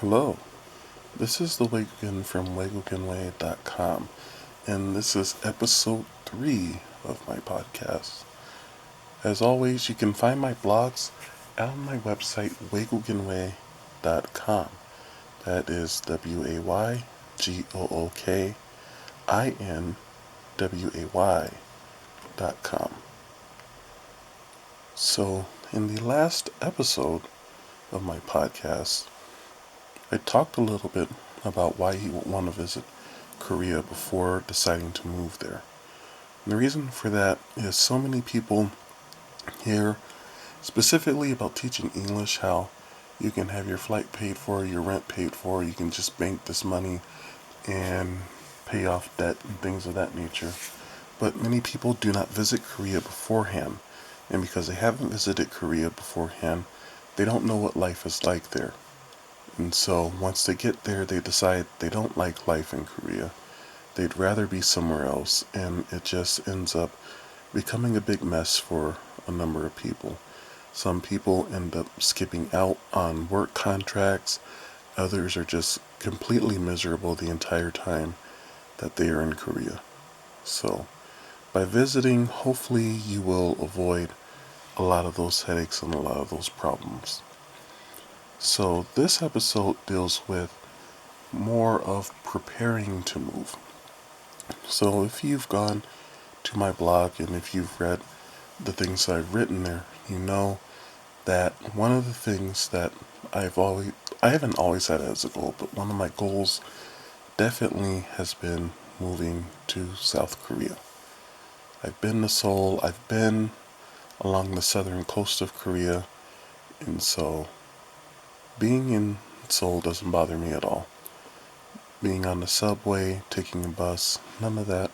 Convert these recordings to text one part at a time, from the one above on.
Hello, this is the Waygookin from WaygookinWay.com, and this is episode 3 of my podcast. As always, you can find my blogs on my website, WaygookinWay.com. That is WaygookinWay.com. So, in the last episode of my podcast, I talked a little bit about why you would want to visit Korea before deciding to move there. And the reason for that is so many people hear specifically about teaching English, how you can have your flight paid for, your rent paid for, you can just bank this money and pay off debt and things of that nature. But many people do not visit Korea beforehand, and because they haven't visited Korea beforehand, they don't know what life is like there. And so once they get there, they decide they don't like life in Korea. They'd rather be somewhere else, and it just ends up becoming a big mess for a number of people. Some people end up skipping out on work contracts. Others are just completely miserable the entire time that they are in Korea. So by visiting, hopefully you will avoid a lot of those headaches and a lot of those problems. So this episode deals with more of preparing to move. So if you've gone to my blog and if you've read the things I've written there, you know that one of the things that I haven't always had as a goal, but one of my goals definitely has been moving to South Korea. I've been to Seoul, I've been along the southern coast of Korea, and so being in Seoul doesn't bother me at all. Being on the subway, taking a bus, none of that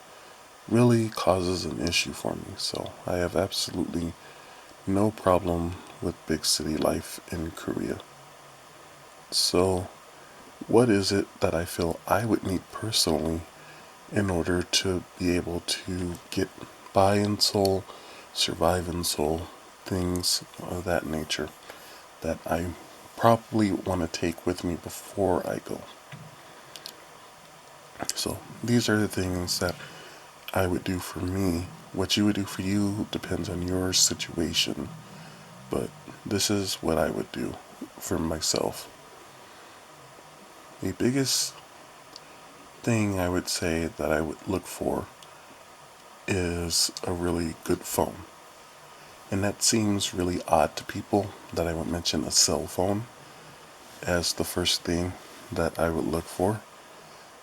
really causes an issue for me. So I have absolutely no problem with big city life in Korea. So what is it that I feel I would need personally in order to be able to get by in Seoul, survive in Seoul, things of that nature that I probably want to take with me before I go. So these are the things that I would do for me. What you would do for you depends on your situation, but this is what I would do for myself. The biggest thing I would say that I would look for is a really good phone. And that seems really odd to people that I would mention a cell phone as the first thing that I would look for.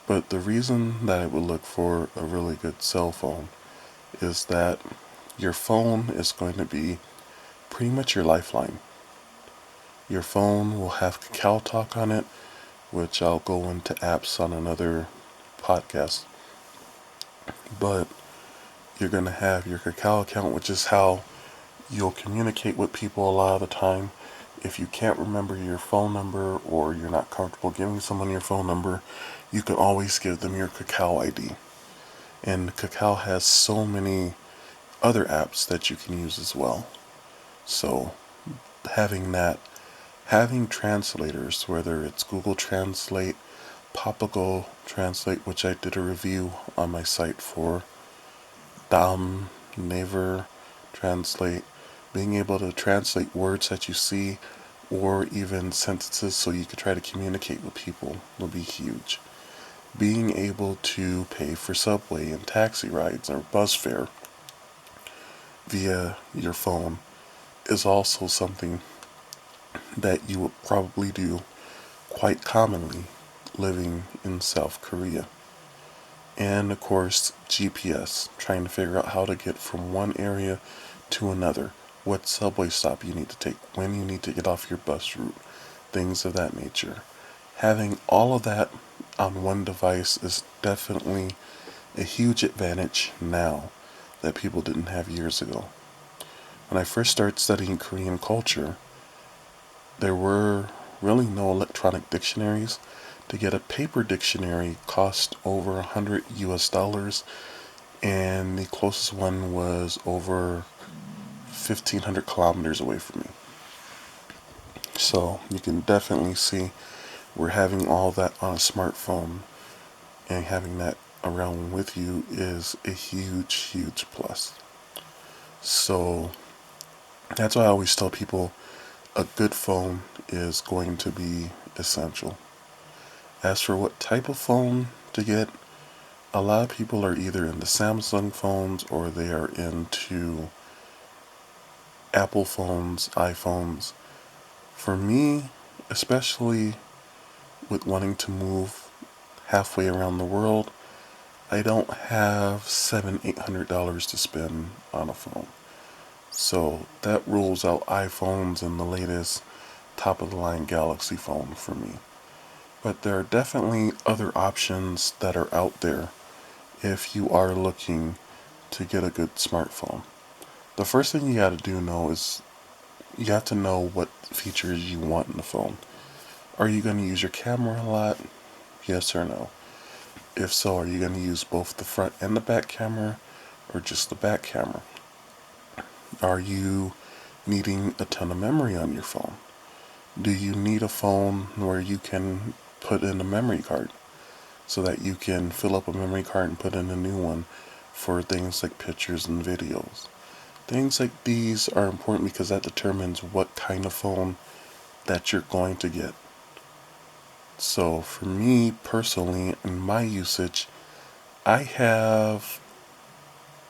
But the reason that I would look for a really good cell phone is that your phone is going to be pretty much your lifeline. Your phone will have Kakao Talk on it, which I'll go into apps on another podcast. But you're going to have your Kakao account, which is how you'll communicate with people a lot of the time. If you can't remember your phone number or you're not comfortable giving someone your phone number, you can always give them your Kakao ID. And Kakao has so many other apps that you can use as well. So having that, having translators, whether it's Google Translate, Papago Translate, which I did a review on my site for, Naver Translate, being able to translate words that you see or even sentences so you could try to communicate with people will be huge. Being able to pay for subway and taxi rides or bus fare via your phone is also something that you would probably do quite commonly living in South Korea. And of course, GPS, trying to figure out how to get from one area to another, what subway stop you need to take, when you need to get off your bus route, things of that nature. Having all of that on one device is definitely a huge advantage now that people didn't have years ago. When I first started studying Korean culture, there were really no electronic dictionaries. To get a paper dictionary cost over $100 and the closest one was over 1,500 kilometers away from me. So you can definitely see where having all that on a smartphone and having that around with you is a huge, huge plus. So that's why I always tell people a good phone is going to be essential. As for what type of phone to get, a lot of people are either into Samsung phones or they are into Apple phones, iPhones. For me, especially with wanting to move halfway around the world, I don't have $700-800 to spend on a phone. So that rules out iPhones and the latest top of the line Galaxy phone for me. But there are definitely other options that are out there if you are looking to get a good smartphone. The first thing you got to do know is you have to know what features you want in the phone. Are you going to use your camera a lot? Yes or no? If so, are you going to use both the front and the back camera or just the back camera? Are you needing a ton of memory on your phone? Do you need a phone where you can put in a memory card so that you can fill up a memory card and put in a new one for things like pictures and videos? Things like these are important because that determines what kind of phone that you're going to get. So for me personally, in my usage, I have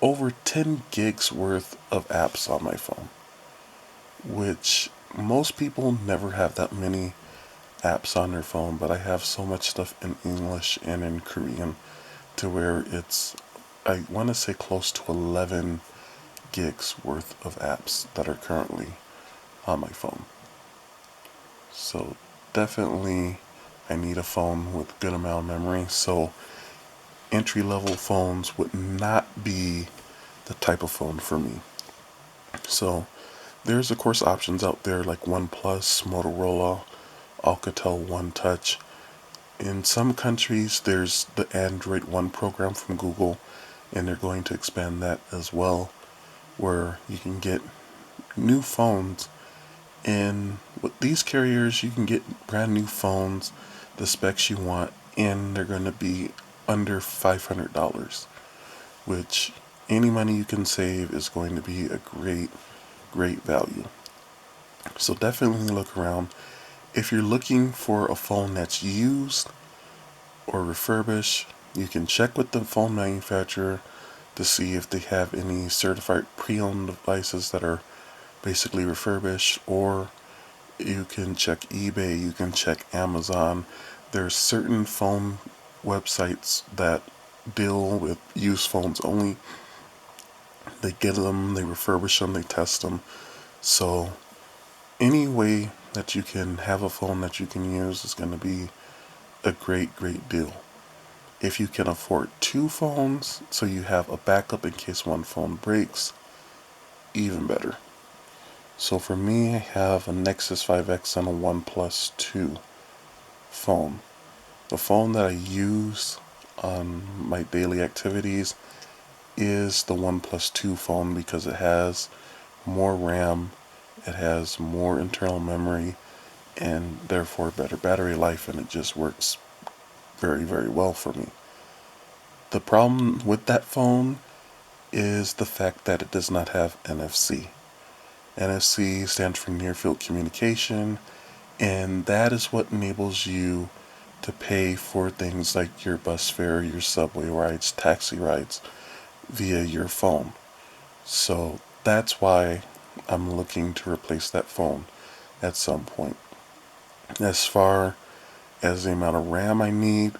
over 10 gigs worth of apps on my phone, which most people never have that many apps on their phone, but I have so much stuff in English and in Korean to where it's, I want to say close to 11 gigs worth of apps that are currently on my phone. So definitely I need a phone with good amount of memory. So entry level phones would not be the type of phone for me. So there's of course options out there like OnePlus, Motorola, Alcatel One Touch. In some countries there's the Android One program from Google, and they're going to expand that as well, where you can get new phones. And with these carriers, you can get brand new phones, the specs you want, and they're going to be under $500, which any money you can save is going to be a great, great value. So definitely look around. If you're looking for a phone that's used or refurbished, you can check with the phone manufacturer to see if they have any certified pre-owned devices that are basically refurbished, or you can check eBay, you can check Amazon. There's certain phone websites that deal with used phones only. They get them, they refurbish them, they test them. So any way that you can have a phone that you can use is going to be a great, great deal. If you can afford two phones, so you have a backup in case one phone breaks, even better. So for me, I have a Nexus 5X and a OnePlus 2 phone. The phone that I use on my daily activities is the OnePlus 2 phone because it has more RAM, it has more internal memory, and therefore better battery life, and it just works very, very well for me. The problem with that phone is the fact that it does not have NFC. NFC stands for Near Field Communication, and that is what enables you to pay for things like your bus fare, your subway rides, taxi rides via your phone. So that's why I'm looking to replace that phone at some point. As far as the amount of RAM I need,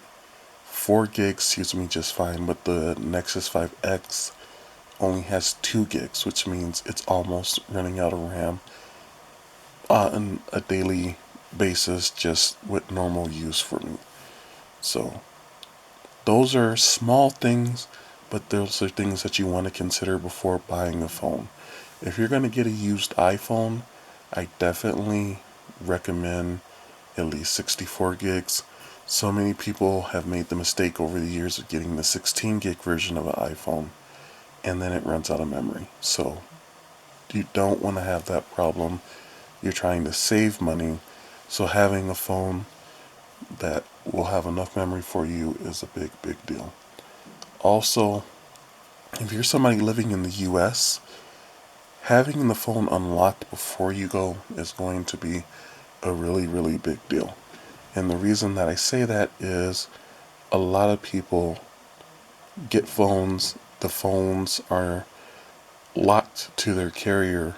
4 gigs suits me just fine, but the Nexus 5X only has 2 gigs, which means it's almost running out of RAM on a daily basis just with normal use for me. So those are small things, but those are things that you want to consider before buying a phone. If you're going to get a used iPhone, I definitely recommend at least 64 gigs. So many people have made the mistake over the years of getting the 16 gig version of an iPhone, and then it runs out of memory. So you don't want to have that problem. You're trying to save money. So having a phone that will have enough memory for you is a big, big deal. Also, if you're somebody living in the US, having the phone unlocked before you go is going to be a really, really big deal. And the reason that I say that is a lot of people get phones, the phones are locked to their carrier,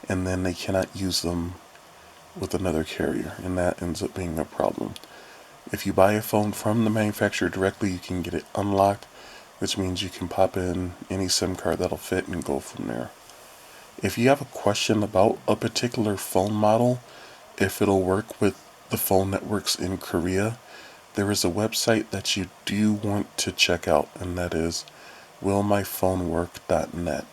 and then they cannot use them with another carrier, and that ends up being a problem. If you buy a phone from the manufacturer directly, you can get it unlocked, which means you can pop in any SIM card that'll fit and go from there. If you have a question about a particular phone model, if it'll work with the phone networks in Korea, there is a website that you do want to check out, and that is willmyphonework.net.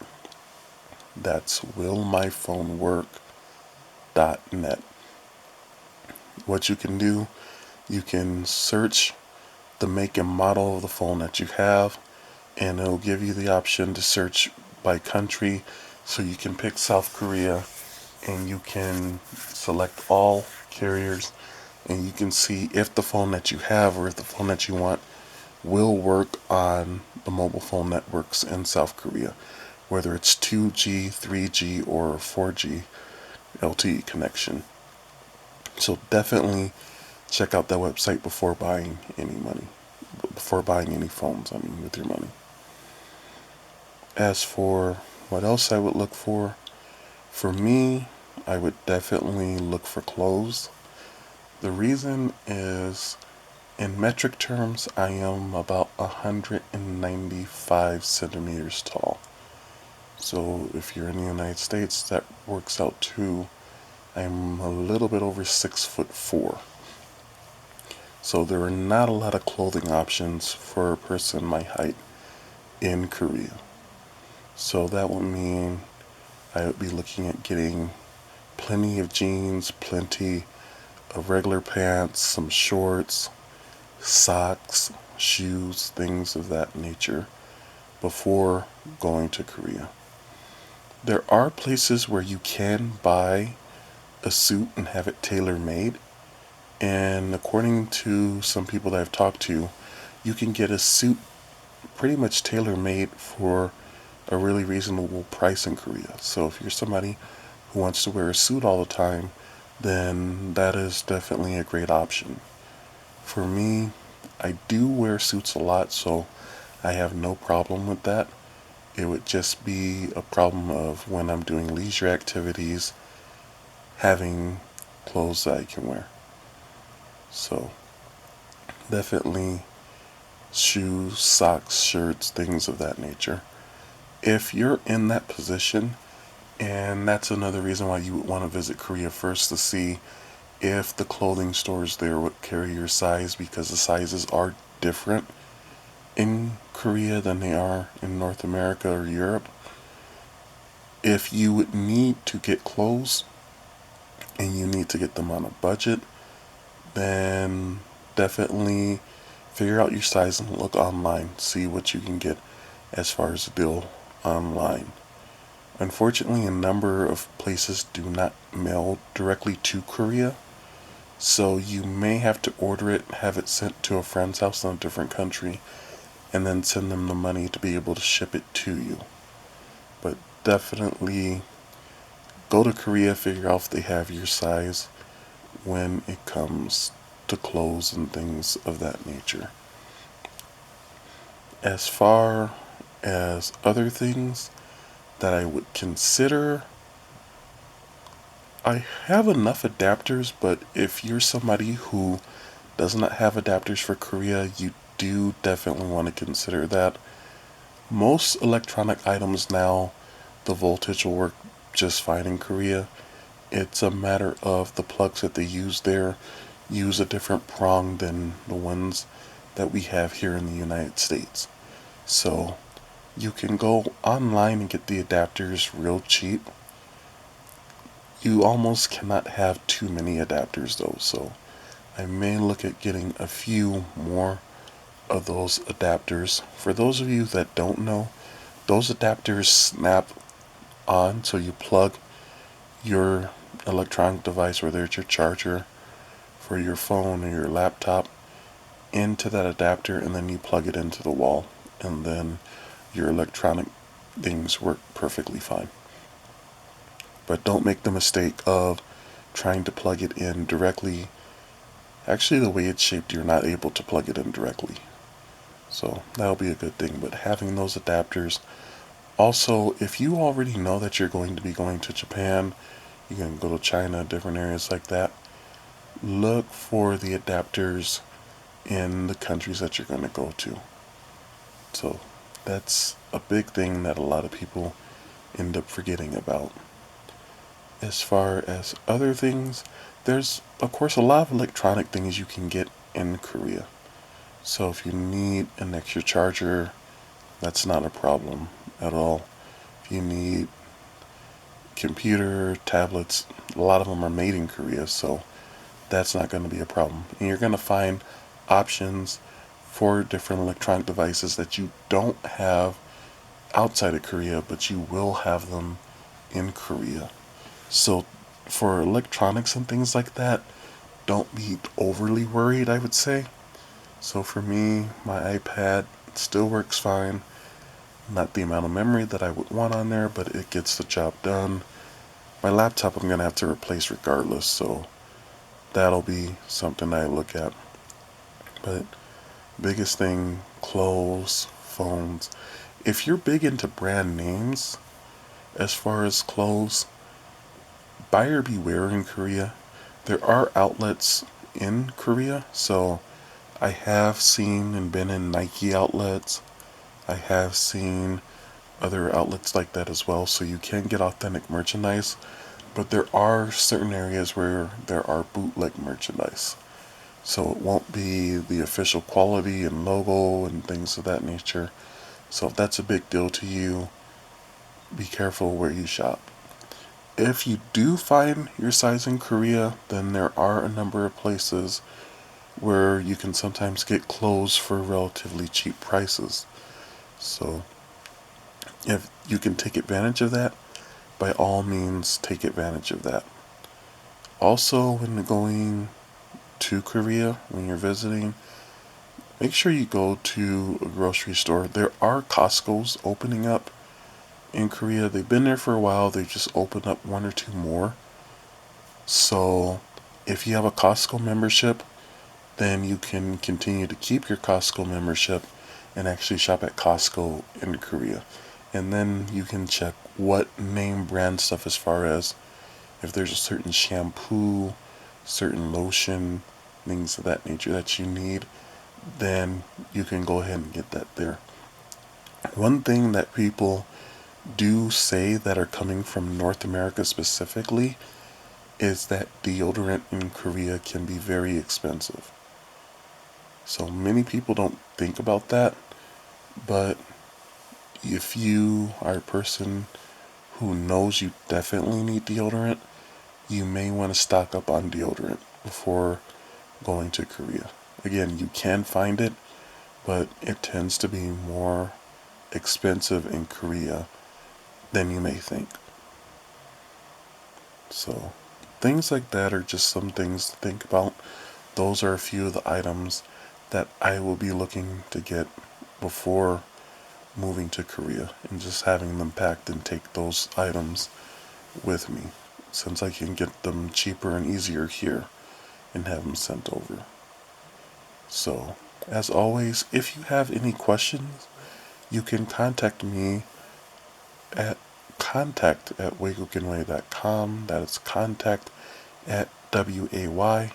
That's willmyphonework.net. What you can do, you can search the make and model of the phone that you have, and it'll give you the option to search by country. So you can pick South Korea, and you can select all carriers, and you can see if the phone that you have or if the phone that you want will work on the mobile phone networks in South Korea, whether it's 2G, 3G, or 4G LTE connection. So definitely check out that website before buying any phones, with your money. As for what else I would look for me, I would definitely look for clothes. The reason is, in metric terms, I am about 195 centimeters tall. So if you're in the United States, that works out to, I'm a little bit over 6'4". So there are not a lot of clothing options for a person my height in Korea. So that would mean I would be looking at getting plenty of jeans, plenty of regular pants, some shorts, socks, shoes, things of that nature before going to Korea. There are places where you can buy a suit and have it tailor-made, and according to some people that I've talked to, you can get a suit pretty much tailor-made for a really reasonable price in Korea. So if you're somebody who wants to wear a suit all the time, then that is definitely a great option. For me, I do wear suits a lot, so I have no problem with that. It would just be a problem of when I'm doing leisure activities, having clothes that I can wear. So definitely shoes, socks, shirts, things of that nature. If you're in that position, and that's another reason why you would want to visit Korea first, to see if the clothing stores there would carry your size, because the sizes are different in Korea than they are in North America or Europe. If you would need to get clothes and you need to get them on a budget, then definitely figure out your size and look online. See what you can get as far as a deal online. Unfortunately, a number of places do not mail directly to Korea, so you may have to order it, have it sent to a friend's house in a different country, and then send them the money to be able to ship it to you. But definitely go to Korea, figure out if they have your size when it comes to clothes and things of that nature. As far as other things that I would consider, I have enough adapters, but if you're somebody who does not have adapters for Korea, you do definitely want to consider that. Most electronic items now, the voltage will work just fine in Korea. It's a matter of the plugs that they use there use a different prong than the ones that we have here in the United States. So you can go online and get the adapters real cheap. You almost cannot have too many adapters though, so I may look at getting a few more of those adapters. For those of you that don't know, those adapters snap on, so you plug your electronic device, whether it's your charger, for your phone or your laptop into that adapter, and then you plug it into the wall, and then your electronic things work perfectly fine. But don't make the mistake of trying to plug it in directly. Actually, the way it's shaped, you're not able to plug it in directly. So that'll be a good thing. But having those adapters. Also, if you already know that you're going to be going to Japan, you can go to China, different areas like that, look for the adapters in the countries that you're going to go to. So that's a big thing that a lot of people end up forgetting about. As far as other things, there's of course a lot of electronic things you can get in Korea. So if you need an extra charger, that's not a problem at all. If you need computer, tablets, a lot of them are made in Korea, so that's not going to be a problem. And you're going to find options for different electronic devices that you don't have outside of Korea, but you will have them in Korea. So for electronics and things like that, don't be overly worried, I would say. So for me, my iPad still works fine. Not the amount of memory that I would want on there, but it gets the job done. My laptop I'm going to have to replace regardless, so that'll be something I look at. But biggest thing, clothes, phones. If you're big into brand names, as far as clothes, buyer beware in Korea. There are outlets in Korea, so I have seen and been in Nike outlets. I have seen other outlets like that as well, so you can get authentic merchandise, but there are certain areas where there are bootleg merchandise. So it won't be the official quality and logo and things of that nature. So if that's a big deal to you, be careful where you shop. If you do find your size in Korea, then there are a number of places where you can sometimes get clothes for relatively cheap prices. So if you can take advantage of that, by all means take advantage of that. Also, when going to Korea, when you're visiting, make sure you go to a grocery store. There are Costco's opening up in Korea. They've been there for a while. They just opened up one or two more. So if you have a Costco membership, then you can continue to keep your Costco membership and actually shop at Costco in Korea. And then you can check what name brand stuff, as far as if there's a certain shampoo, certain lotion, things of that nature that you need, then you can go ahead and get that there. One thing that people do say that are coming from North America specifically is that deodorant in Korea can be very expensive. So many people don't think about that, but if you are a person who knows you definitely need deodorant, you may want to stock up on deodorant before going to Korea. Again, you can find it, but it tends to be more expensive in Korea than you may think. So things like that are just some things to think about. Those are a few of the items that I will be looking to get before moving to Korea, and just having them packed and take those items with me, since I can get them cheaper and easier here and have them sent over. So, as always, if you have any questions, you can contact me at contact@WaygookinWay.com. That is contact at WaygookinWay.com.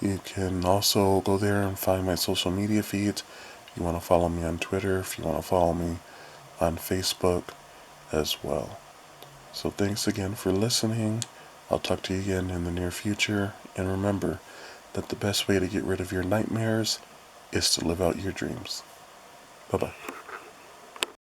You can also go there and find my social media feeds. If you want to follow me on Twitter, if you want to follow me on Facebook as well. So thanks again for listening. I'll talk to you again in the near future. And remember that the best way to get rid of your nightmares is to live out your dreams. Bye-bye.